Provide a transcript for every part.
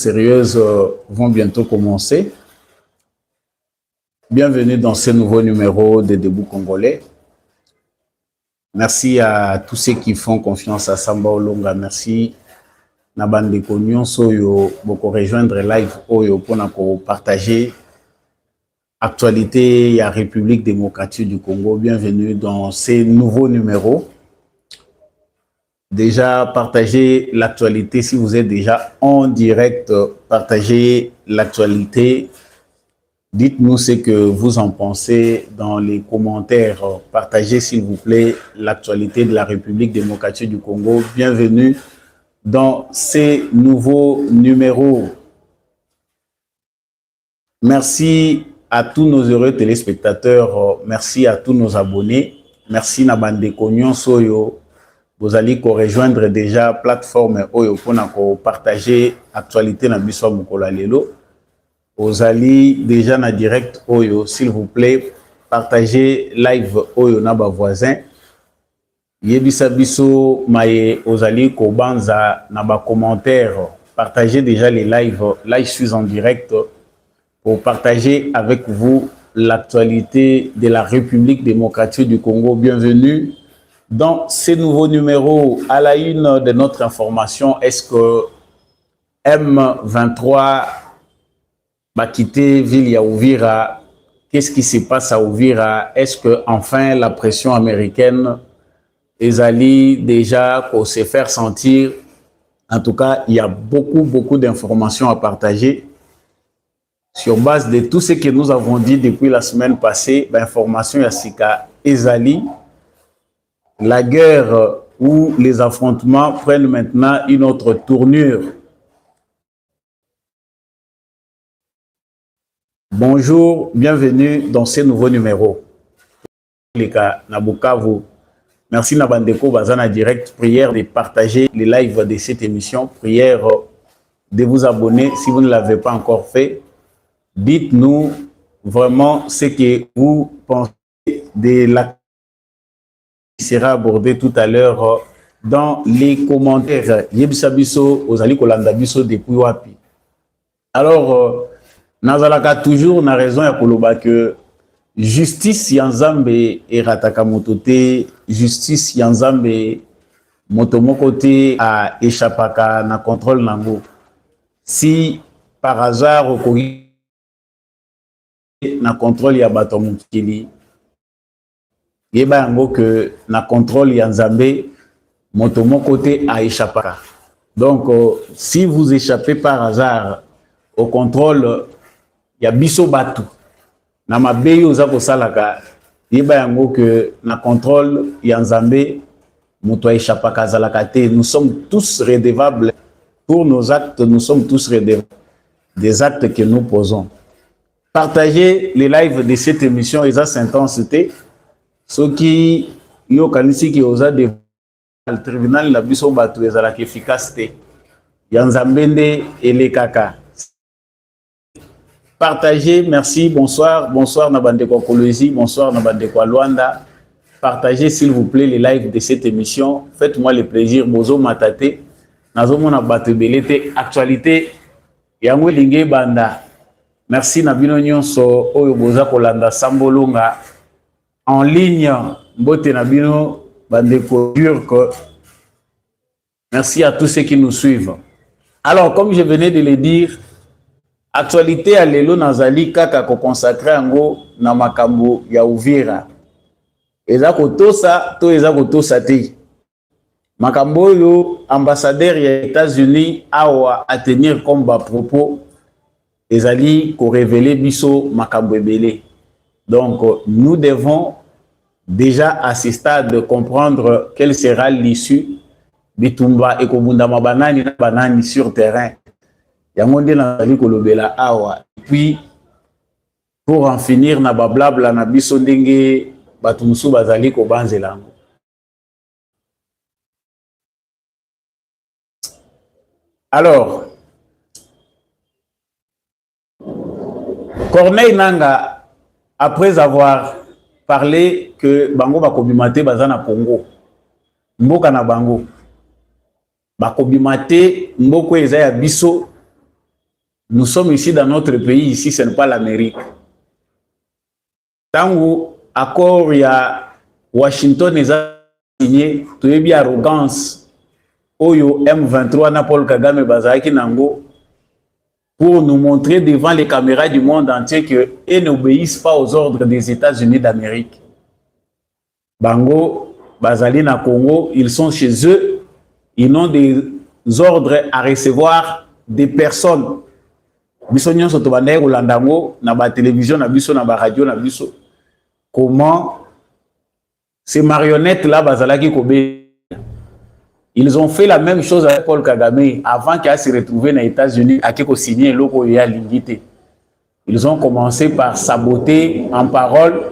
sérieuses vont bientôt commencer. Bienvenue dans ce nouveau numéro de Debout Congolais. Merci à tous ceux qui font confiance à Samba Olonga. Merci na bande konyon soyo boko rejoindre live oyo pour partager actualité ya République démocratique du Congo. Bienvenue dans ces nouveaux numéros. Déjà, partagez l'actualité si vous êtes déjà en direct. Partagez l'actualité. Dites-nous ce que vous en pensez dans les commentaires. Partagez, s'il vous plaît, l'actualité de la République démocratique du Congo. Bienvenue dans ces nouveaux numéros. Merci à tous nos heureux téléspectateurs. Merci à tous nos abonnés. Merci Nabande Konyon Soyo. Vous allez rejoindre déjà plateforme Oyo pour partager l'actualité na biso mukola lelo. Vous allez déjà na direct Oyo, s'il vous plaît, partagez live Oyo na ba voisin. Yebisa biso maye ozali ko banza na ba commentaire. Partagez déjà les lives. Là, je suis en direct pour partager avec vous l'actualité de la République démocratique du Congo. Bienvenue dans ces nouveaux numéros. À la une de notre information, est-ce que M23 va quitter ville ya Uvira? Qu'est-ce qui se passe à Uvira? Est-ce que enfin la pression américaine est allée déjà pour se faire sentir? En tout cas, il y a beaucoup d'informations à partager. Sur base de tout ce que nous avons dit depuis la semaine passée, l'information Yassika Ezali, la guerre ou les affrontements prennent maintenant une autre tournure. Bonjour, bienvenue dans ce nouveau numéro. Merci Nabandeko Bazana Direct. Prière de partager les lives de cette émission. Prière de vous abonner si vous ne l'avez pas encore fait. Dites-nous vraiment ce que vous pensez de la qui sera abordé tout à l'heure dans les commentaires. Yebsabiso, Ozali Kolanda Biso depuis Wapi. Alors, Nazalaka toujours na raison ya koloba que justice yanzambe erataka motote, justice yanzambe motomokote a échappaka na contrôle nango. Si par hasard okoki na contrôle ya bato mukili, yeba yango que na contrôle ya nzambe moto mokote a échappé. Donc si vous échappez par hasard au contrôle ya biso batu na mabeyi oza kosalaka, yeba yango que na contrôle ya nzambe moto a échappé kazalaka te. Nous sommes tous redevables pour nos actes, nous sommes tous redevables des actes que nous posons. Partagez les lives de cette émission et sa intensité. Ce qui yo kanisi ki oza de le tribunal la biso batu ezalaka efficacité yanzambende elekaka. Partagez, merci, bonsoir Nabande kwa Kolwezi, bonsoir Nabande kwa Luanda. Partagez s'il vous plaît les lives de cette émission. Faites-moi le plaisir bozo matate nazo mona batu belete actualité yango linge banda. Merci Nabino nyonso oyo boza kolanda Sambolonga en ligne, Mbote Nabino, Bandeko Turc. Merci à tous ceux qui nous suivent. Alors, comme je venais de le dire, actualité à Lelo Nazali Kaka ko consacré ango na makambo ya Uvira. Eza kotosa to eza kotosa te. Makambo yo ambassadeur ya États-Unis awa à tenir comme bas propos ezali ko révéler biso makambo ebele. Donc, nous devons déjà à ce stade comprendre quelle sera l'issue bitumba et kobundama banani na banani sur terrain. Yangonde na zali kolobela awa. Puis, pour en finir na bablabla na biso ndenge batumusu bazali kobanzela. Alors, Corneille Nanga, après avoir parlé que Bango Bakobimate Bazana Congo, Mboka na Bango, Bakobimate Mboko Ezaya Biso, Nous sommes ici dans notre pays, ici ce n'est pas l'Amérique. Tango accord il y a Washington est signé, tu es bien arrogance. Oyo M23 na Paul Kagame bazaki nango pour nous montrer devant les caméras du monde entier qu'ils n'obéissent pas aux ordres des États-Unis d'Amérique. Bango, Bazali na Congo, ils sont chez eux, ils ont des ordres à recevoir des personnes. Biso nyonso to bandaye kolandango na ba télévision na biso na ba radio na biso. Comment ces marionnettes là bazalaki kobe. Ils ont fait la même chose avec Paul Kagame avant qu'il se retrouve aux États-Unis à qu'il signer l'oko ya l'ingité. Ils ont commencé par saboter en parole.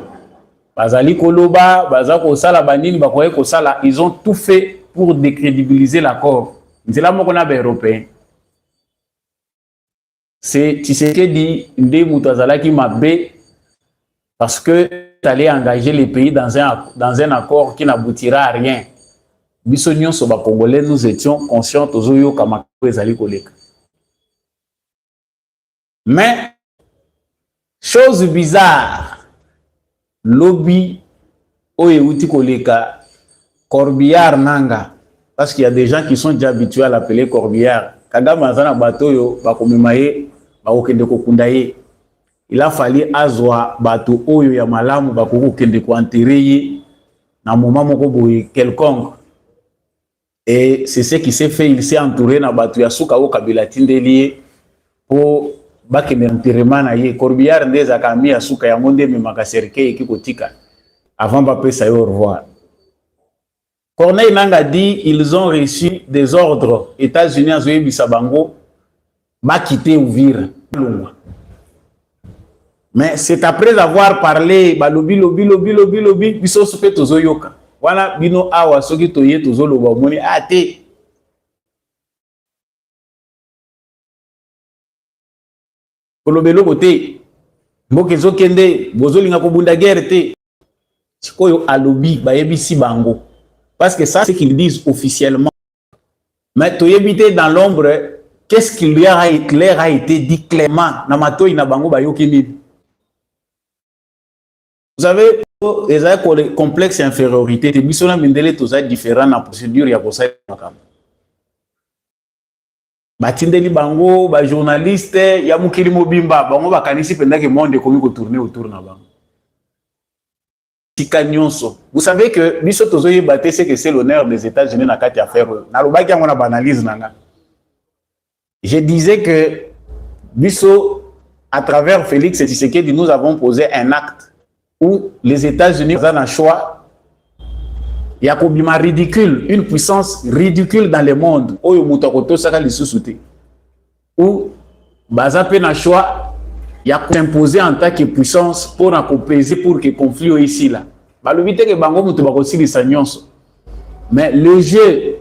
Bazali koloba, bazako sala banini bakoye ko sala, ils ont tout fait pour décrédibiliser l'accord. C'est là qu'on a des Européens. C'est Tshisekedi Nde Mutazala qui m'a bé parce que tu allais engager les pays dans un accord qui n'aboutira à rien. Bisognon soba congolais, nous étions conscients tozoyo kama ezali koleka. Mais chose bizarre, lobby oyeuti koleka corbillard nanga, parce qu'il y a des gens qui sont déjà habitués à l'appeler corbillard. Kagame azana bato yo bakomemaye bakokende kokundaye. Il a fallu azwa bato oyo ya malamu bakokende ko enterrer na moment moko boye quelconque. Et c'est ce qui s'est fait, il s'est entouré na bato ya suka o kabila tindeli pour bakende enterrement na ye. Corbillard ndeza kami ya suka ya monde me makaserke ekikotika avant bapesa yo au revoir. Corneille Nanga dit ils ont reçu des ordres États-Unis à Zoé Bisabango va quitter Ouvir. Mais c'est après avoir parlé lobby biso sope tozo yoka. Voilà bino awa soki toye tozo loba moni ate. Kolobelo kote mboke zokende bozolinga kobunda guerre te. Sikoyo alobi bayebisi bango. Parce que ça, c'est qu'ils disent officiellement. Mais tu es dans l'ombre, qu'est-ce qui leur a été dit clairement? Namato inabango bayoki. Vous savez, les complexes infériorité, les missions mindele tous différents dans la procédure ya kosa makam. Batindeli bango, ba journaliste, ya mukili mobimba, bango bakanisi pendant que monde komi ko tourner autour na bango. Vous savez que biso tozoye baté c'est que c'est l'honneur des États-Unis na kati affaire. Na lobaki yango na banalise nanga. Je disais que biso à travers Félix Tshisekedi nous avons posé un acte où les États-Unis ont un choix. Il y a complètement ridicule, une puissance ridicule dans le monde. Oyo mutakoto saka lisusuté. Où baza pe na choix. Il y a imposé en tant que puissance pour peser pour que le conflit ici là. Mais le jeu,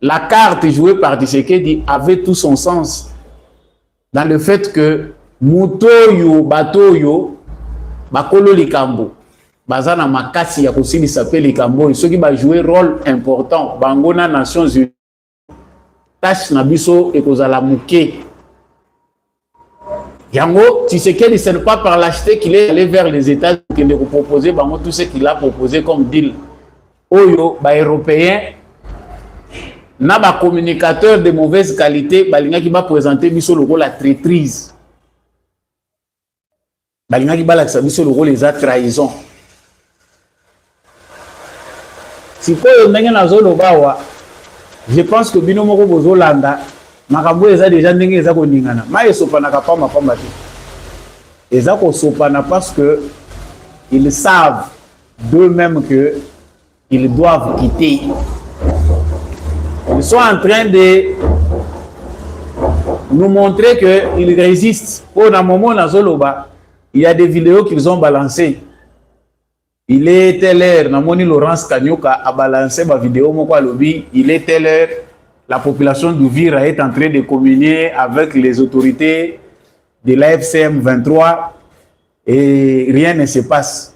la carte jouée par Tshisekedi avait tout son sens dans le fait que Mutoyo, Batoyo, Bakolo Likambo, Bazana Makasi ya Kosili s'appelle Likambo, ceux qui va jouer rôle important, Bangona Nations Unies, tâche Nabiso et Kozala Mouké. Yango, Tshisekedi, ce n'est pas par l'acheter qu'il est allé vers les États-Unis qu'il a proposé tout ce qu'il a proposé comme deal. Oyo, européen, n'a pas communicateur de mauvaise qualité, qui va présenter biso le rôle la traîtrise. Qui va l'accepter biso le rôle les trahison. Si je pense que bino moko bozolanda makambo eza déjà ndenge eza koningana maye sopana kapamba pamba te eza ko sopana parce que ils savent d'eux-mêmes que ils doivent quitter. Ils sont en train de nous montrer que ils résistent. Pour un moment dans Zoloba, il y a des vidéos qu'ils ont balancées. Il est telle heure, Namoni Laurence Kanyoka a balancé ma vidéo moko lobby, il est telle heure. La population d'Ouvira est en train de communier avec les autorités de l'AFCM 23 et rien ne se passe.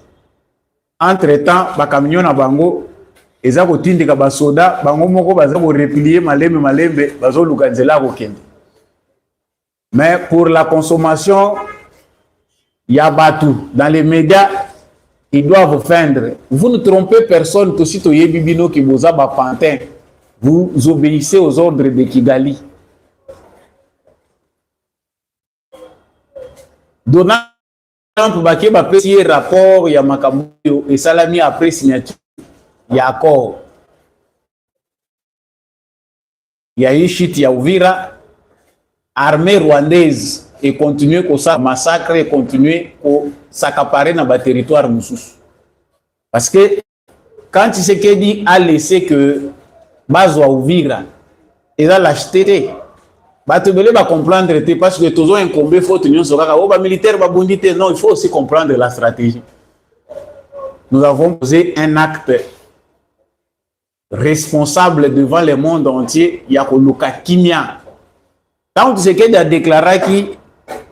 Entre-temps, les camions à Bango, ils ont des soldats, Bango moko baza ko replier malembe, bazo lukanzela ko kende. Mais pour la consommation, il y a Batou. Dans les médias, ils doivent feindre. Vous ne trompez personne, Tosito Yebibino qui vous a Pantin. Vous obéissez aux ordres de Kigali. Donald Trump Baké va apprécier rapport, il y a Makambo et Salami après signature. Il y a accord. Il y a Ishit, il y a Ouvira. Armée rwandaise et continuer comme ça, massacre et continuer à s'accaparer dans le territoire moussous. Parce que quand Tshisekedi a laissé que Bazwa Ouvira, il a l'acheté. Batebele va comprendre parce que tous ont incombé, il faut tenir sur le militaire va bonditer. Non, il faut aussi comprendre la stratégie. Nous avons posé un acte responsable devant le monde entier. Il y a Koluka Kimia. Quand Tshisekedi a déclaré que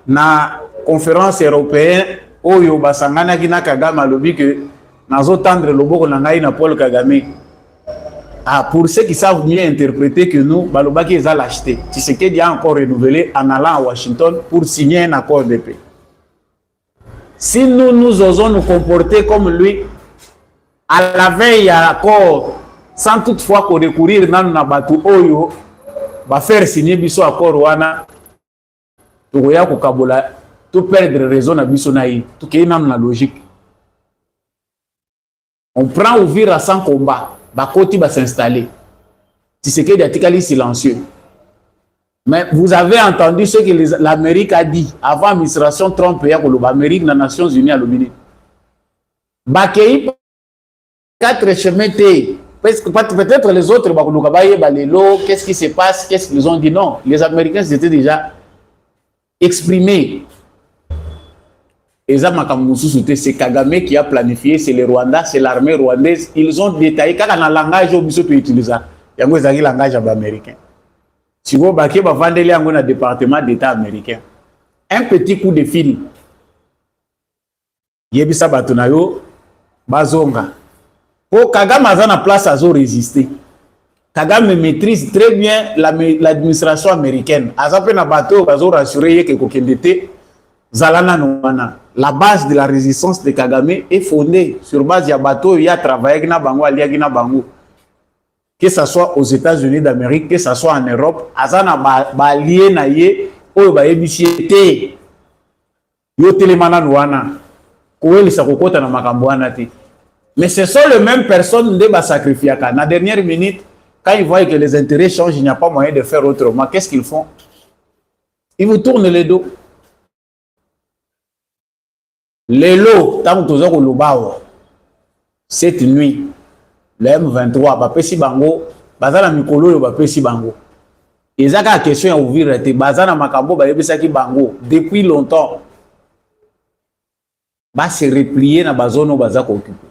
na conférence européenne, Oyo Basangana Kina Kagame a lobby que nous attendre le boko nangai na Paul Kagame. Ah, pour ceux qui savent mieux interpréter que nous, Balobaki les a l'acheté. Tshisekedi a encore renouvelé en allant à Washington pour signer un accord de paix. Si nous osons nous comporter comme lui, à la veille à l'accord, sans toutefois recourir dans na batu Oyo, va faire signer biso accord wana, tokoya ko kabola, tout perdre raison na biso na yi, tout kei na logique. On prend Ouvira sans combat. Bakoti va s'installer. Tshisekedi a tikali silencieux. Mais vous avez entendu ce que l'Amérique a dit avant l'administration Trump et l'Amérique dans les Nations Unies à l'Omini. Bakei 4 chemins T. Peut-être les autres, qu'est-ce qui se passe, qu'est-ce qu'ils ont dit? Non, les Américains s'étaient déjà exprimés. C'est Kagame qui a planifié, c'est le Rwanda, c'est l'armée rwandaise. Ils ont détaillé quand on a un langage où peut utiliser. Il y a un langage américain. Si vous avez un département d'État américain, un petit coup de fil. Yebisa Batunayo, Bazonga. Pour Kagame a une place à résister. Kagame maîtrise très bien l'administration américaine. A zappé na bateau, bazo rassuré que kokendete zalana noana. La base de la résistance de Kagame est fondée sur base de bateau, il y a travaillé na bango, aliagina bango. Que ce soit aux États-Unis d'Amérique, que ce soit en Europe, azana ba lié na ye, oyo ba ebisiete. Yo telemana noana. Koeli sa kokota na makambo wana te. Mais ce sont les mêmes personnes qui vont sacrifier. À la dernière minute, quand ils voient que les intérêts changent, il n'y a pas moyen de faire autrement. Qu'est-ce qu'ils font? Ils vous tournent le dos. Les lots, tant que cette nuit, le M23, Bapesi Bango, Bazana Mikolo, Bapesi Bango. Ils ont la question à ouvrir, Bazana Makambo, Bapesi Bango, depuis longtemps, va se replier dans la zone Bazako occupé.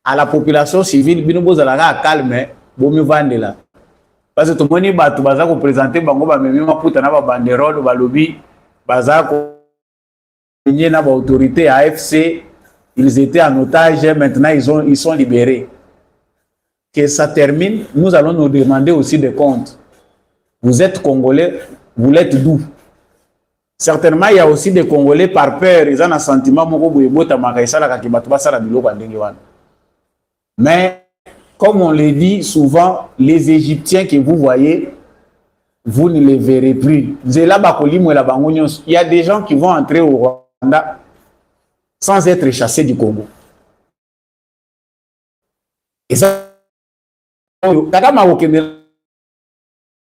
À la population civile, bino zalaka calme, bomi vande là. Parce que tout le monde batu bazako présenter bango ba memi maputa na ba banderole ba lobby bazako signé na ba autorité AFC, ils étaient en otage, maintenant ils sont libérés. Que ça termine, nous allons nous demander aussi des comptes. Vous êtes Congolais, vous l'êtes d'où? Certainement, il y a aussi des Congolais par peur, ils ont un sentiment moko boyebota makaisala kakibatu basala biloko ndenge wana. Mais, comme on le dit souvent, les Égyptiens que vous voyez, vous ne les verrez plus. Il y a des gens qui vont entrer au Rwanda sans être chassés du Congo. Et ça,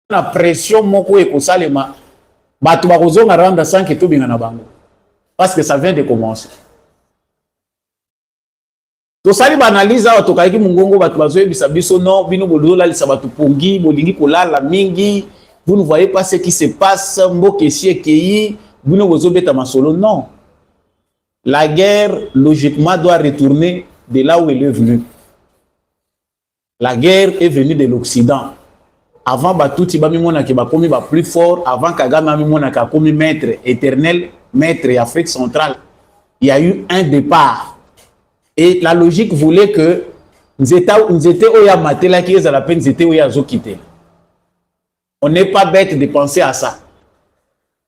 la pression parce que ça vient de commencer. To sali banalize awa to kaiki mungongo batu bazoye bisabiso non bino bolola lisa batu pongi bolingi kolala mingi, vous ne voyez pas ce qui se passe mboke sie kei bino bozobeta masolo. Non, la guerre logiquement doit retourner de là où elle est venue. La guerre est venue de l'Occident. Avant batuti ba mimona ke ba komi ba plus fort, avant Kagame mimona ka komi maître éternel, maître et Afrique centrale, il y a eu un départ. Et la logique voulait que nous étions oya matela qui est à la peine, nous étions oya zo quitter. On n'est pas bête de penser à ça.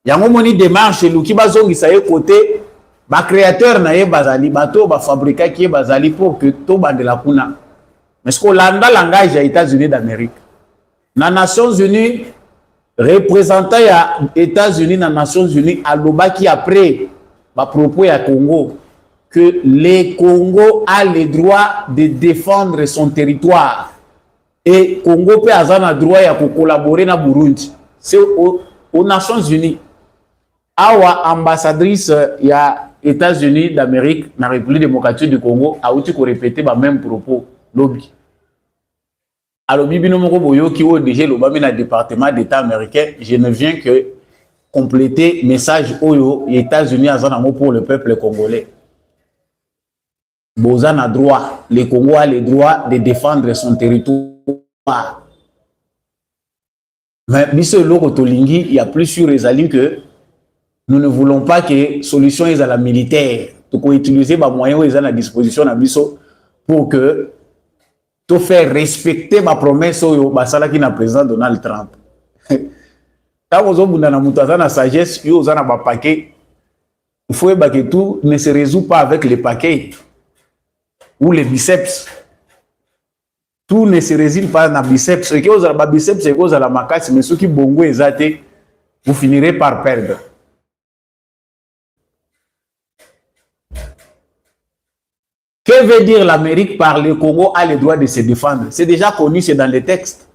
yango moni démarche luki bazongisa ye côté ba créateur na ye bazali bato ba fabriquer qui bazali pour que to bandela kuna. Mais ce qu'on landa langage des États-Unis d'Amérique. Dans les Nations Unies, représentant des États-Unis dans les Nations Unies, à qui après, à propos à Congo, que le Congo a le droit de défendre son territoire. Et Congo peut avoir le droit de collaborer avec Burundi. C'est aux Nations Unies. Awa ambassadrice il y a États-Unis d'Amérique dans la République démocratique du Congo a aussi répété les mêmes propos. Lobby. Alors, bino moko boyo qui est déjà le département d'État américain, je ne viens que compléter le message aux États-Unis pour le peuple congolais. Bozan a droit, le Congo a le droit de défendre son territoire. Mais il y a plus sur les alliés que nous ne voulons pas que la solution est à la militaire. Donc, on utilise les moyens qui sont à disposition pour que to faire respecter ma promesse au basala qui na président Donald Trump. Tant que vous avez na sagesse, vous avez un paquet. Il faut que tout ne se résout pas avec les paquets ou les biceps. Tout ne se résout pas dans les biceps. Ce que vous avez biceps, c'est que vous avez la macasse, mais ceux qui bongo exaté, vous finirez par perdre. Que veut dire l'Amérique par le Congo a le droit de se défendre? C'est déjà connu, c'est dans les textes.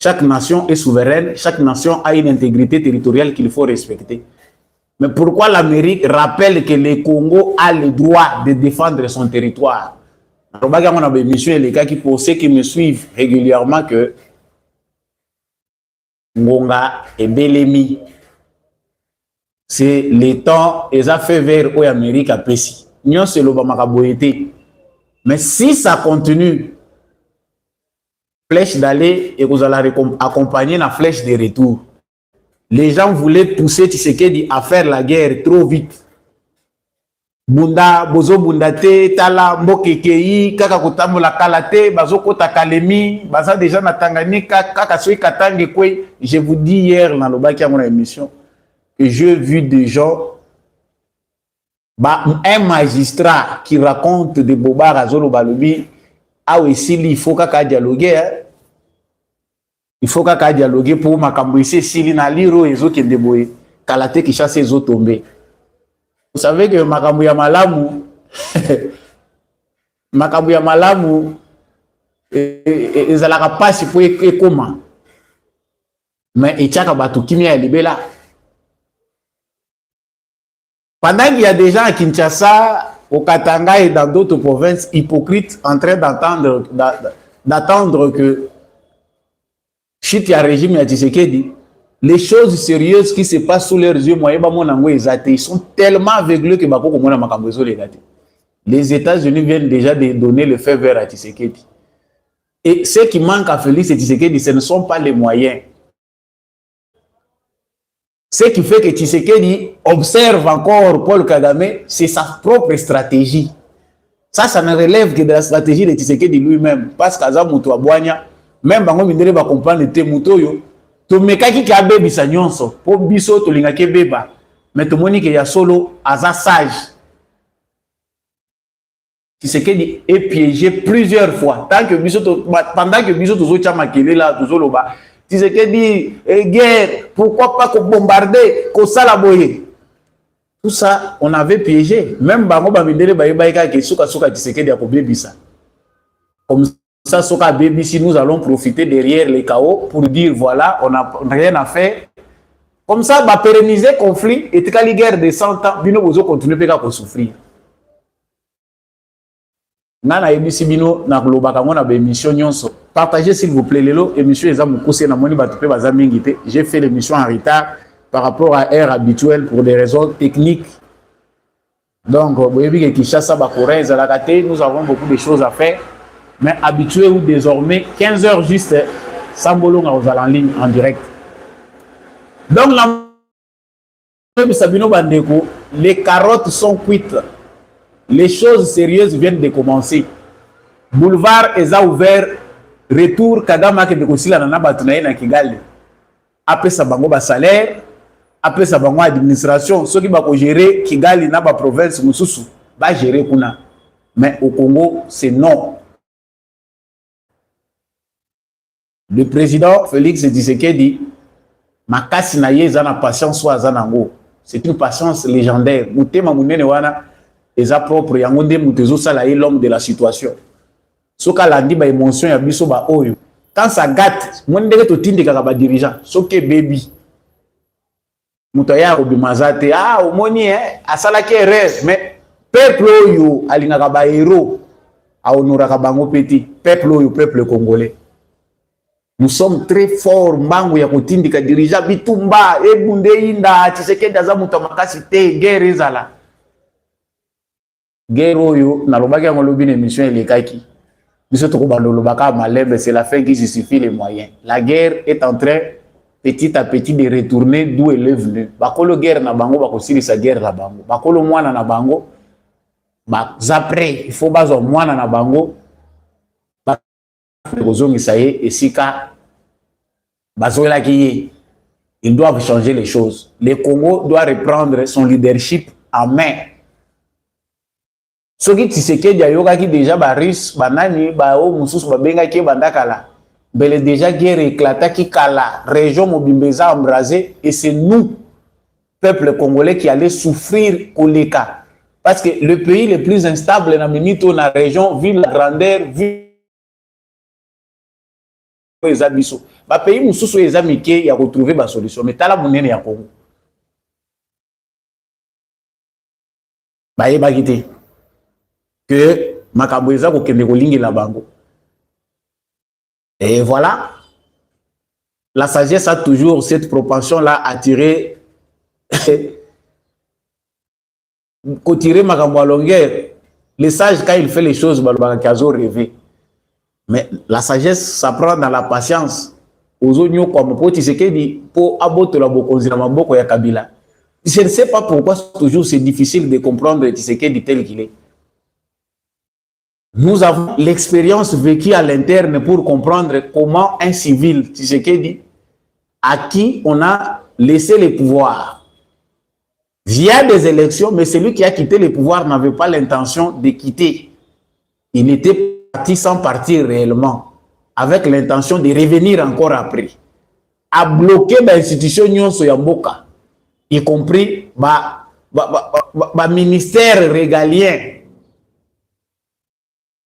Chaque nation est souveraine, chaque nation a une intégrité territoriale qu'il faut respecter. Mais pourquoi l'Amérique rappelle que le Congo a le droit de défendre son territoire? On a des missions et les gars pour ceux qui me suivent régulièrement que Ngonga et Belemi, c'est les temps, ils ont fait vers l'Amérique à Pessi. Mais si ça continue, flèche d'aller et vous allez accompagner la flèche de retour. Les gens voulaient pousser Tshisekedi à faire la guerre trop vite. Bunda, bozo bundate, tala, mbokekei, kaka kutamula kalate, bazo kota kalemi, baza déjà na Tanganyika, kaka soi katange kwe. Je vous dis hier dans le bac à mon émission que j'ai vu des gens. Un magistrat qui raconte des bobards à Zolo Balobi, aussi il faut qu'à dialoguer. Hein? Il faut qu'à dialoguer pour m'acambrisser s'il n'a liro et autres qui débrouillent. Kalate qui chasse les autres tombés. Vous savez que Makambuya Malamu, Makambuya Malamu, ils n'ont pas si pour comment. Mais il y a un qui est libéré. Pendant qu'il y a des gens à Kinshasa, au Katanga et dans d'autres provinces hypocrites en train d'attendre que Chiti a régime à Tshisekedi, les choses sérieuses qui se passent sous leurs yeux, ils sont tellement aveuglés que les États-Unis viennent déjà de donner le feu vert à Tshisekedi. Et ce qui manque à Félix et Tshisekedi, ce ne sont pas les moyens. Ce qui fait que Tshisekedi observe encore Paul Kagame, c'est sa propre stratégie. Ça ne relève que de la stratégie de Tshisekedi lui-même. Parce qu'Aza Moutou Abouania, même Bango Mindere va comprendre le Temoutoyo, to mekaki ki abebi sa nyonso, po biso to lingaki beba, mais to moni que ya solo Aza sage. Tshisekedi est piégé plusieurs fois. Pendant que biso tozo chamakele là, tozo loba. Tshisekedi, guerre, pourquoi pas qu'on bombarder, qu'on salaboye. Tout ça, on avait piégé. Même Bango Bamidele Baïbaïka qui souka Tshisekedi a kobebisa. Comme ça, Soka Bébisi, nous allons profiter derrière les chaos pour dire voilà, on n'a rien à faire. Comme ça, va pérenniser le conflit et la guerre de 100 ans, Bino Bozo continue à souffrir. Nana ebisi bino na globaka mona ba émission nyonso. Partagez s'il vous plaît lelo émission eza mukuse na moni batu pe baza mingi te. J'ai fait l'émission en retard par rapport à l'heure habituelle pour des raisons techniques. Donc boyebi ke Kinshasa ba Corée la kate, nous avons beaucoup de choses à faire mais habituez-vous désormais 15 h juste Sambolo nga en ligne en direct. Donc la Sabino Bandeko, les carottes sont cuites. Les choses sérieuses viennent de commencer. Boulevard est ouvert. Retour Kadama qui est aussi là dans Kigali. Après ça, bango ba salaire. après ça bango administration ceux qui va gérer Kigali na ba province mususu va gérer kuna. Mais au Congo c'est non. Le président Félix Tshisekedi makasi na ye na patience soit zanango. C'est une patience légendaire. Mutema munene wana eza propre yango nde mutezo sala ye l'homme de la situation. Soka landi ba émotion ya biso ba oyo. Quand ça gâte, mon ndenge to tindika ba dirigeant, soke baby. Mutaya obimazate ah omoni asala ki erreur mais peuple oyo alingaka ba héros a honoraka bango petit peuple oyo peuple congolais. Nous sommes très forts mbangu ya kotindika dirigeant bitumba ebunde inda Tshisekedi aza muto makasi te guerre ezala. Guerre oyo na lobaki yango lobi na émission elekaki. Biso to ko bandolo baka malembe c'est la fin qui justifie les moyens. La guerre est en train petit à petit de retourner d'où elle est venue. Bakolo guerre na bango bakosili sa guerre la bango. Bakolo mwana na bango ba après il faut bazo mwana na bango ba kozongi ça y est esika bazola ki ils doivent changer les choses. Le Congo doit reprendre son leadership en main. Ce qui Tshisekedi ayoka ki déjà ba russe banani ba o mususu ba benga ki bandakala. Belle déjà guerre éclata qui kala région Mobimbeza embrasée et c'est nous peuple congolais qui allait souffrir koleka parce que le pays le plus instable na minito na région vu la grandeur vu les abisso ba pays mususu ezamike ya retrouver ba solution mais tala munene ya Congo ba yeba kité que makambo eza ko kende ko lingela bango. Et voilà, la sagesse a toujours cette propension-là à tirer, tirer makambo à longueur. Le sage, quand il fait les choses, il rêver. Mais la sagesse s'apprend dans la patience. Aux oignons comme pour Tshisekedi, pour aboter la bokonzi na maboko ya Kabila. Je ne sais pas pourquoi toujours c'est difficile de comprendre Tshisekedi tel qu'il est. Nous avons l'expérience vécue à l'interne pour comprendre comment un civil, Tshisekedi, à qui on a laissé les pouvoirs via des élections, mais celui qui a quitté les pouvoirs n'avait pas l'intention de quitter. Il était parti sans partir réellement, avec l'intention de revenir encore après, à bloquer l'institution Nyonso Yamboka, y compris le ministère régalien.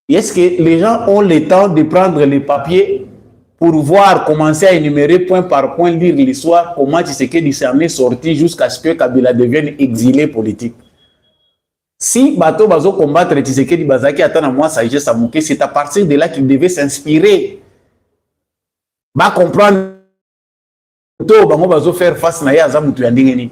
Est-ce que les gens ont le temps de prendre les papiers pour voir, commencer à énumérer point par point, lire l'histoire, comment Tshisekedi s'en est sorti jusqu'à ce que Kabila devienne exilé politique? Si Bato Bazo combattre Tshisekedi Bazaki attend à moi sagesse à Mouké, c'est à partir de là qu'il devait s'inspirer. Va comprendre que Bango Bazo faire face à Yazamutu Yandingeni.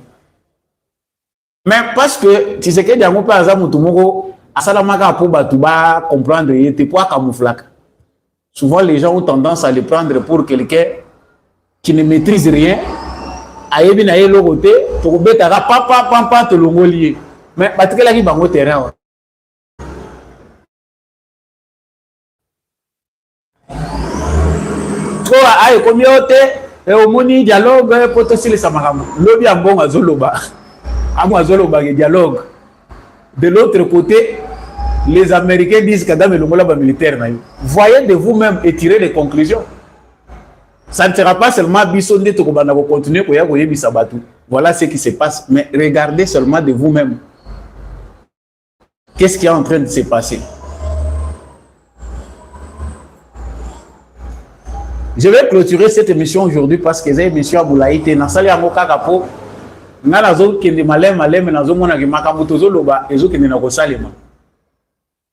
Mais parce que Tshisekedi a mon pas Yazamutu Moko. Asalamaka pour Batouba comprendre, il était pas camouflage. Souvent, les gens ont tendance à le prendre pour quelqu'un qui ne maîtrise rien. Ayebi na yelo côté, pour betara papa te longolier. Mais parce là qui bango terrain. Ko ay communauté et au moni dialogue pour aussi les samaramo. Lobi ambon azoloba. Amo azoloba dialogue. De l'autre côté, les Américains disent que Kadam est le molaba militaire. Voyez de vous-même et tirez les conclusions. Ça ne sera pas seulement Bissonde Tokobana pour continuer pour y Bisabatu. Voilà ce qui se passe. Mais regardez seulement de vous-même. Qu'est-ce qui est en train de se passer? Je vais clôturer cette émission aujourd'hui parce que c'est une émission à Boulaïté. Nasali Amoka Kapo.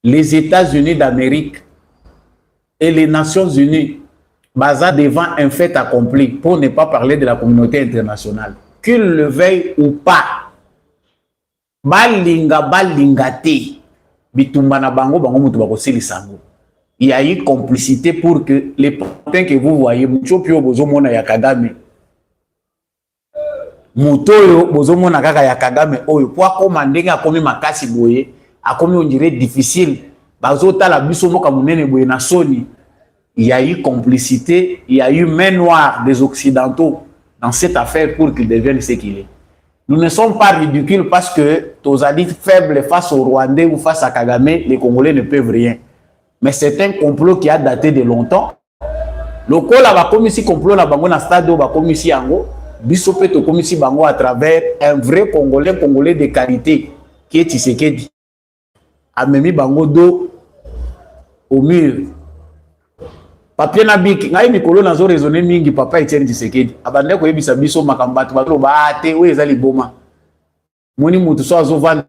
Les États-Unis d'Amérique et les Nations Unies basent devant un fait accompli, pour ne pas parler de la communauté internationale, qu'ils le veuillent ou pas. Il y a eu complicité pour que les pantins que vous voyez, Mutoyo bozomona kaka ya Kagame oyo po akoma ndenge akomi makasi boye akomi on dirait difficile bazota la biso moka munene boye na soni. Il y a eu complicité, il y a eu main noire des occidentaux dans cette affaire pour qu'il devienne ce qu'il est. Nous ne sommes pas ridicules parce que tous adultes faibles face aux Rwandais ou face à Kagame, les Congolais ne peuvent rien. Mais c'est un complot qui a daté de longtemps. Le col a comme ici complot na bango na stade ba comme ici ango, biso pe to comme ici bango à travers un vrai Congolais de qualité qui est Tshisekedi. A memi bango do au mur. Papier na bik ngai mikolo nazo raisonner mingi papa Etienne Tshisekedi. Abande ko yebisa biso makambatu ba ba te we ezali boma. Moni mutu so azo vendre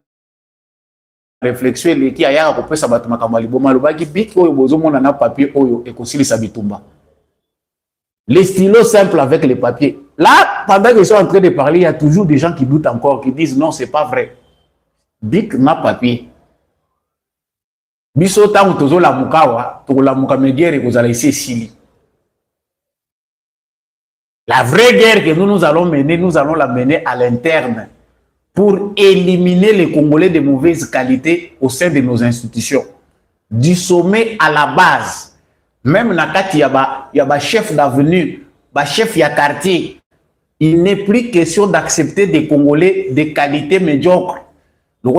réflexion les qui aya ko pesa batu makambali boma lo baki bik oyo bozo mona na papier oyo ekosilisa bitumba. Les stylos simples avec les papiers. Là, pendant qu'ils sont en train de parler, il y a toujours des gens qui doutent encore, qui disent non, c'est pas vrai. Bic na papier. Biso tango tozo la mukawa, to la mukamegere vous allez essayer sili. La vraie guerre que nous allons mener, nous allons la mener à l'interne pour éliminer les Congolais de mauvaise qualité au sein de nos institutions. Du sommet à la base. Même nakati y a chef d'avenue, chef ya quartier. Il n'est plus question d'accepter des Congolais de qualité médiocre. Ils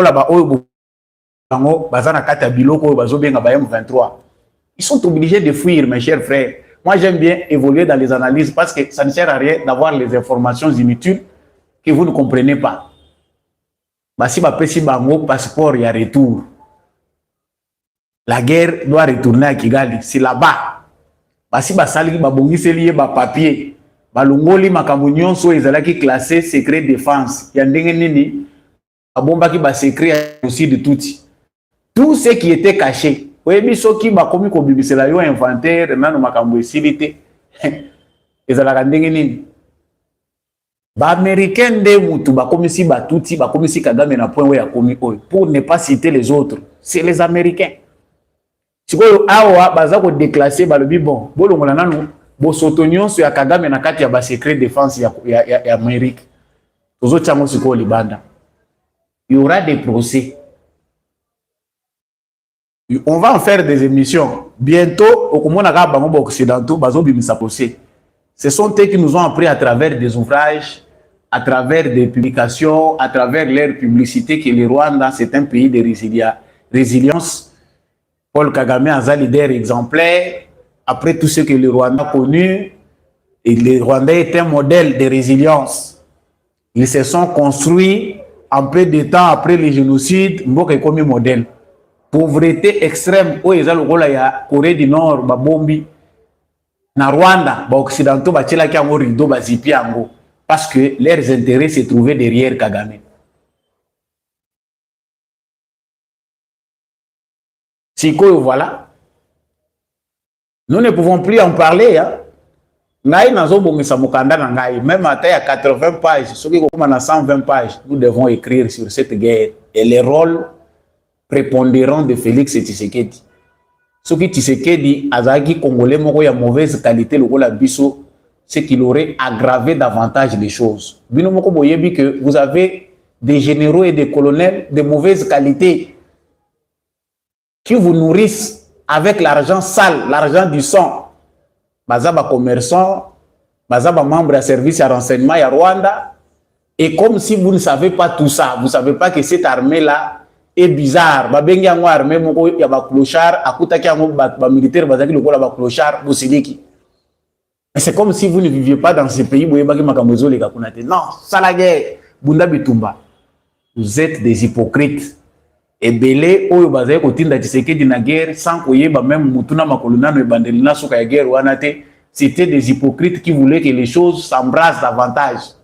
sont obligés de fuir, mes chers frères. Moi, j'aime bien évoluer dans les analyses parce que ça ne sert à rien d'avoir les informations inutiles que vous ne comprenez pas. Si vous avez un passeport, il y a retour. La guerre doit retourner à Kigali. C'est là-bas. Si basali babongisi lié ba papier, balongoli makambo nyonso ezalaki classé secret défense. Ya ndenge nini abombaki ba secret aussi de tout ce qui était caché. Oyebi soki bakomi ko bibisela yo inventaire nano makambo esilité. Ezalaka ndenge nini? Ba américain de mutu bakomi si batuti bakomi si Kagame na point ya komi oyo pour ne pas citer les autres. C'est les Américains. Si vous avez déclassé, bon, il y a secret défense Amérique. Il y aura des procès. On va en faire des émissions. Bientôt, au occidentaux, ce sont eux qui nous ont appris à travers des ouvrages, à travers des publications, à travers leur publicité que le Rwanda, c'est un pays de résilience. Paul Kagame a un leader exemplaire. Après tout ce que le Rwanda a connu, et le Rwanda est un modèle de résilience. Ils se sont construits en peu de temps après le génocide. Mboka est comme modèle. Pauvreté extrême. Où est la Corée du Nord, Babombi, na Rwanda, Occidentaux, rideau, parce que leurs intérêts se trouvaient derrière Kagame. Voilà. Nous ne pouvons plus en parler. Même à 80 pages, ceux qui ont 120 pages, nous devons écrire sur cette guerre et les rôles prépondérants de Félix Tshisekedi. Ce qui Tshisekedi, Azaki Congolais, de mauvaise qualité, le rôle Bisso, c'est qu'il aurait aggravé davantage les choses. Que vous avez des généraux et des colonels de mauvaise qualité qui vous nourrissent avec l'argent sale, l'argent du sang. Bazaba commerçants, bazaba membres à service à renseignement à Rwanda. Et comme si vous ne savez pas tout ça, vous ne savez pas que cette armée-là est bizarre. Babengi yango armée moko ya ba clochard, akutaki yango ba militaire bazaki lokola ba clochard bosiliki. Mais c'est comme si vous ne viviez pas dans ce pays boyebaki makambozo les kakunate. Non, ça la guerre, bunda bitumba. Vous êtes des hypocrites. Et belé oyo bazaye kotinda Tshisekedi na guerre sans koyeba même mutuna makolona no bandelina soka ya guerre wanate, c'était des hypocrites qui voulaient que les choses s'embrassent davantage.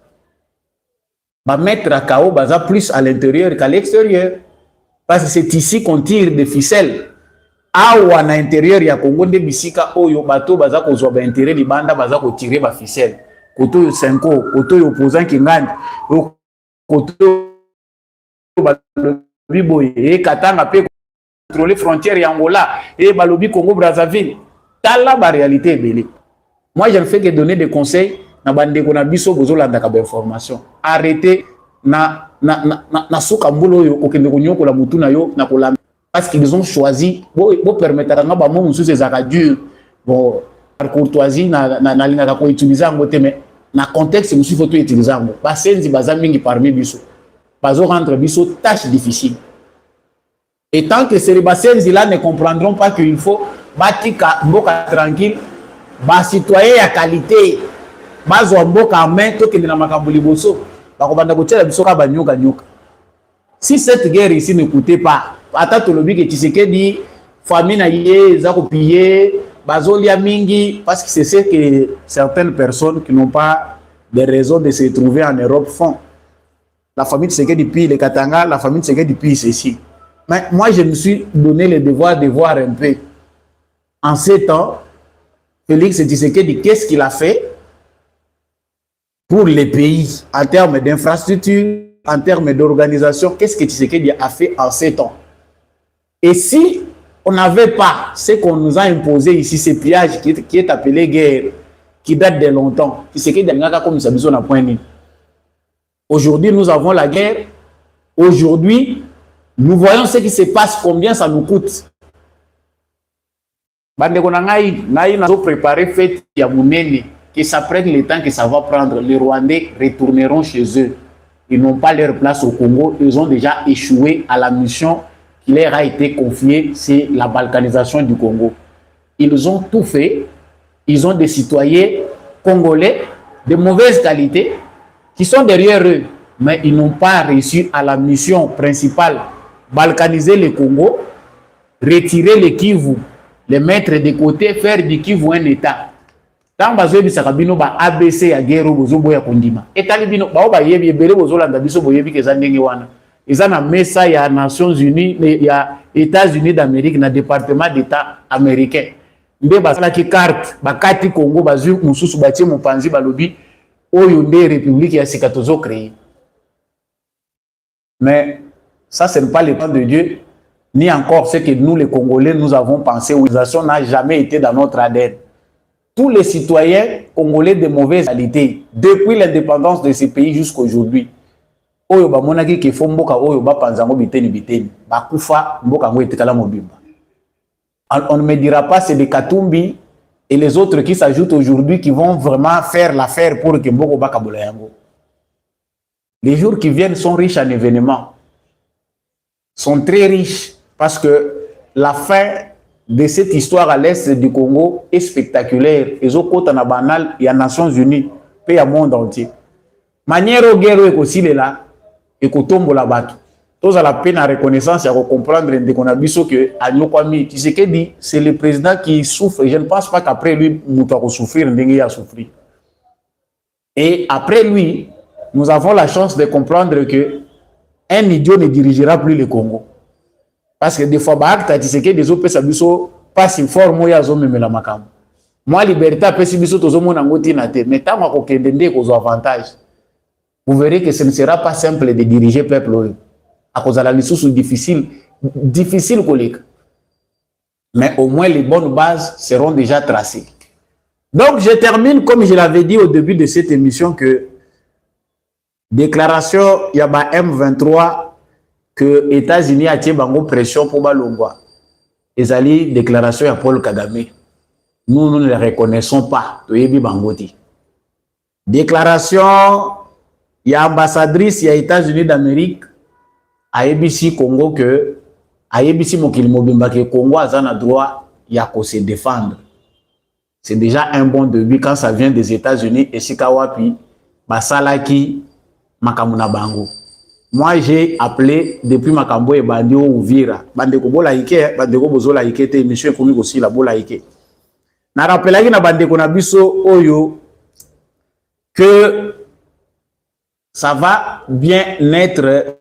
Ba mettre à KO baza plus à l'intérieur qu'à l'extérieur. Parce que c'est ici qu'on tire des ficelles. Awa na intérieur ya Congo de bisika oyo bato baza kozwa ba intérêt libanda baza ko tirer ba ficelle. Koto yo 5 koto yo opposant kingandi. Koto Biboye et Katanga peut contrôler les frontières Angola et Balobi Congo Brazzaville. Tala la réalité est belle. Moi je ne fais que donner des conseils na bande ko na biso bozolanda ka information. Arrêtez na soka mbolo yo okende ko nyoko la mutu na yo na kolanda parce qu'ils ont choisi bo permettre nga ba mo musu ces dur bon par courtoisie na linga ko utiliser ngote mais na contexte monsieur faut tout utiliser ngo basenzi bazamingi parmi biso bazo rendre biso tâche difficile et tant que ces basenzi là ne comprendront pas qu'il faut batika mboka tranquille ba citoyen ya qualité bazo mboka en main to kende na makambo liboso bakobanda kotiela biso ka banyoka nyoka. Si cette guerre ici ne coûtait pas ata tolobi ke Tshisekedi famille na ye za ko piller bazolia mingi parce que c'est ce que certaines personnes qui n'ont pas de raison de se trouver en Europe font. La famille Tshisekedi pille les Katanga, la famille Tshisekedi pille ceci. Mais moi je me suis donné le devoir de voir un peu en ces temps Félix Tshisekedi qu'est-ce qu'il a fait pour les pays en termes d'infrastructure, en termes d'organisation, qu'est-ce que Tshisekedi a fait en ces temps. Et si on n'avait pas ce qu'on nous a imposé ici, ces pillages qui est appelé guerre, qui date de longtemps, aujourd'hui nous avons la guerre, aujourd'hui nous voyons ce qui se passe, combien ça nous coûte. Bandeko na ngai nazo préparer fête ya munene que ça prenne le temps que ça va prendre. Les Rwandais retourneront chez eux. Ils n'ont pas leur place au Congo. Ils ont déjà échoué à la mission qui leur a été confiée, c'est la balkanisation du Congo. Ils ont tout fait. Ils ont des citoyens congolais de mauvaise qualité qui sont derrière eux, mais ils n'ont pas réussi à la mission principale, balkaniser le Congo, retirer le Kivu, les mettre de côté, faire du Kivu un État. Tant bazo bisaka bino ba ABC ya guerre bozo boya kondima etali bino ba ba yebi ebele bozo landa biso boyebi ke za ndenge wana eza na mesa ya Nations Unies ya États-Unis d'Amérique na département d'État américain mbe basala ki carte bakati Congo bazu mususu batie mopanzi balobi oyo nde république ya sika tozo créer. Mais ça ce n'est pas le plan de Dieu ni encore ce que nous les Congolais nous avons pensé. L'organisation n'a jamais été dans notre ADN. Tous les citoyens congolais de mauvaise qualité, depuis l'indépendance de ces pays jusqu'à aujourd'hui, on ne me dira pas c'est les Katumbi et les autres qui s'ajoutent aujourd'hui qui vont vraiment faire l'affaire pour que Mboko Bakabola Yango. Les jours qui viennent sont riches en événements, sont très riches parce que la fin de cette histoire à l'est du Congo est spectaculaire. Et au côté na banal, il y a Nations Unies, pays à monde entier. Manière au guerre est aussi là, et qu'on tombe la batte. Tous à la peine à reconnaissance et à comprendre qu'on a vu que Agnokwami, tu sais qu'il dit, c'est le président qui souffre. Je ne pense pas qu'après lui, nous allons souffrir, il a souffrir. Et après lui, nous avons la chance de comprendre que un idiot ne dirigera plus le Congo. Parce que des fois, tu sais que des autres personnes pas si fort, moi, ils ont même la macam. Moi, liberté, après, si vous avez un angoti na te, mais tant qu'on a des avantages, vous verrez que ce ne sera pas simple de diriger le peuple. À cause de la mission difficile collègue. Mais au moins, les bonnes bases seront déjà tracées. Donc, je termine, comme je l'avais dit au début de cette émission, que déclaration, il y a M23, que les États-Unis a tiré une pression pour Balongwa. Et ça dit déclaration à Paul Kagame. Nous ne les reconnaissons pas. Déclaration, il y a ambassadrice, il y a États-Unis d'Amérique à ABC Congo que à ABC Mokili Mobimba que Congo a un droit il y a se défendre. C'est déjà un bon début quand ça vient des États-Unis et Sikawapi, Basalaki, Makamuna Bango. Moi, j'ai appelé depuis Makambo et Bandio Ouvira. Bandeko Bolaïke, Bandeko Bozolaïke, te émission comique aussi la Bolaïke. Na rappelé na Bandeko Nabiso Oyo que ça va bien être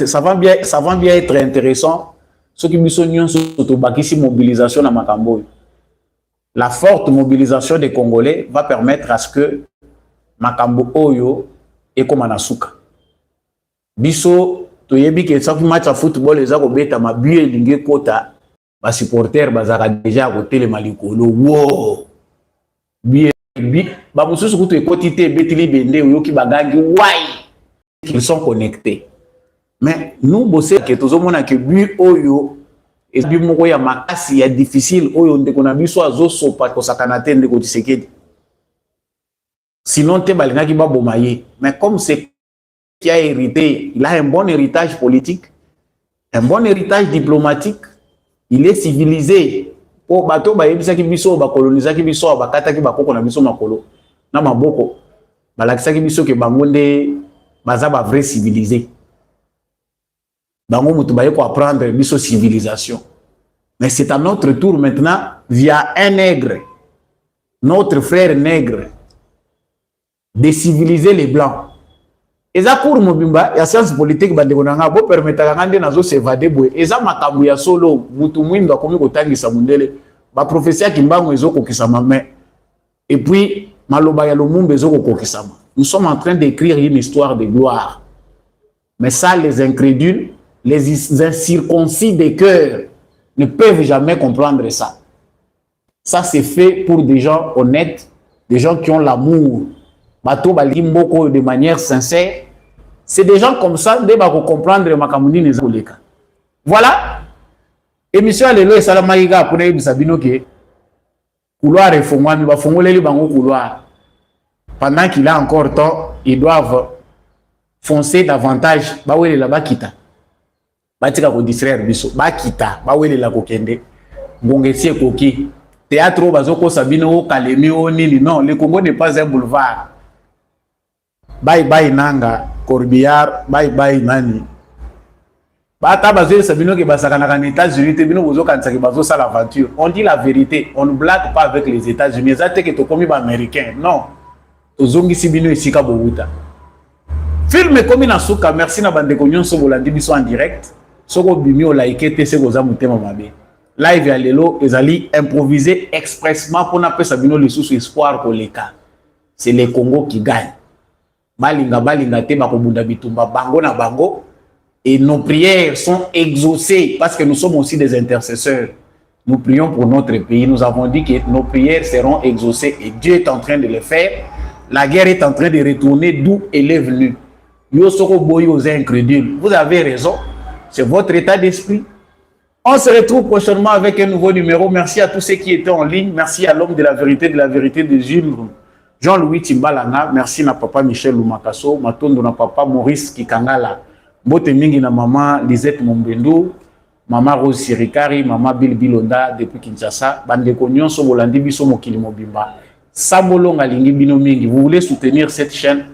ça va bien être intéressant. Ce qui me sont surtout mobilisation na Makambo. La forte mobilisation des Congolais va permettre à ce que Makambo Oyo et comme Anasuka. Biso, toyebi que ça match de football, les gens beta ma bué lingé kota, ba supporter bazara déjà côté le malikolo. Wow! Bien, ba mususu kutu ekotité betili bende oyoki bagangi why qu'ils sont connectés. Mais nous bosser que tozomona que but oyo et bi moko ya makasi ya difficile oyo ndeko na biso azo sopa ko sakanate ndeko Tshisekedi. Sinon, te balinga qui va bomaye. Mais comme c'est qui a hérité, il a un bon héritage politique, un bon héritage diplomatique, il est civilisé. Po bato ba yebisa ki biso ba coloniser ki biso ba kata ki ba koko na biso makolo na maboko balakisa ki biso ke bango nde baza ba vrai civilisé. Bango mutu ba yeko apprendre biso civilisation. Mais c'est à notre tour maintenant via un nègre, notre frère nègre, de civiliser les blancs. Eza cours mobimba ya science politique bandeko nanga bo permetaka ngande nazo s'évader boye eza makambo ya solo mutu mwindo akomi kotangisa mundele ba professeur kimbango ezoko kisama mais et puis maloba ya lumumba ezoko kokisama. Nous sommes en train d'écrire une histoire de gloire. Mais ça les incrédules, les incirconcis des cœurs ne peuvent jamais comprendre ça. Ça c'est fait pour des gens honnêtes, des gens qui ont l'amour. Bato balimboko de manière sincère. C'est des gens comme ça, qui vont comprendre makamuni les oleka. Voilà. Émission lelo et salamaïga pour les sabino que couloir et fongwami ba fongoleli bango couloir. Pendant qu'il a encore temps, ils doivent foncer davantage. Ba wele la ba kita. Ba tika ko distraire biso. Ba kita, ba wele la ko kende. Ngongesi koki. Théâtre bazoko sabino kalemi o nini. Non, le Congo n'est pas un boulevard. Bye bye nanga Corbillard, bye bye nani. Bata bazé sabino ke basakana kan États-Unis te bino bozo kanisa ke bazo sa l'aventure. On dit la vérité, on ne blague pas avec les États-Unis. Ezate ke to komi ba américain. Non. Tozongi sibino isika bobuta. Film komi na suka, merci na bande ko nyonso bolandi biso en direct. Soko bimi o like te se goza mutema mabe. Live ya lelo ezali improvisé expressement pour na pesa bino le sous espoir ko leka. C'est le Congo qui gagne. Balinga te bakobunda bitumba bango na bango et nos prières sont exaucées parce que nous sommes aussi des intercesseurs. Nous prions pour notre pays. Nous avons dit que nos prières seront exaucées et Dieu est en train de le faire. La guerre est en train de retourner d'où elle est venue. Yo soko boyo aux incrédules. Vous avez raison. C'est votre état d'esprit. On se retrouve prochainement avec un nouveau numéro. Merci à tous ceux qui étaient en ligne. Merci à l'homme de la vérité de Jules Jean-Louis Timbalanga, merci na papa Michel Lumakaso, matondo na papa Maurice Kikangala, mbote mingi na maman Lisette Mombendo, maman Rose Sirikari, maman Bill Bilonda depuis Kinshasa, bandeko nyonso bolandi biso mokili mobimba. Sabolo ngalingi bino mingi. Vous voulez soutenir cette chaîne?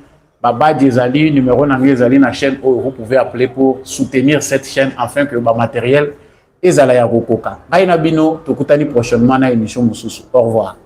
Baba Djezali, numéro nangezali na chaîne où vous pouvez appeler pour soutenir cette chaîne afin que le matériel ezala ya rokoka. Baina bino tokutani prochainement na émission mususu. Au revoir.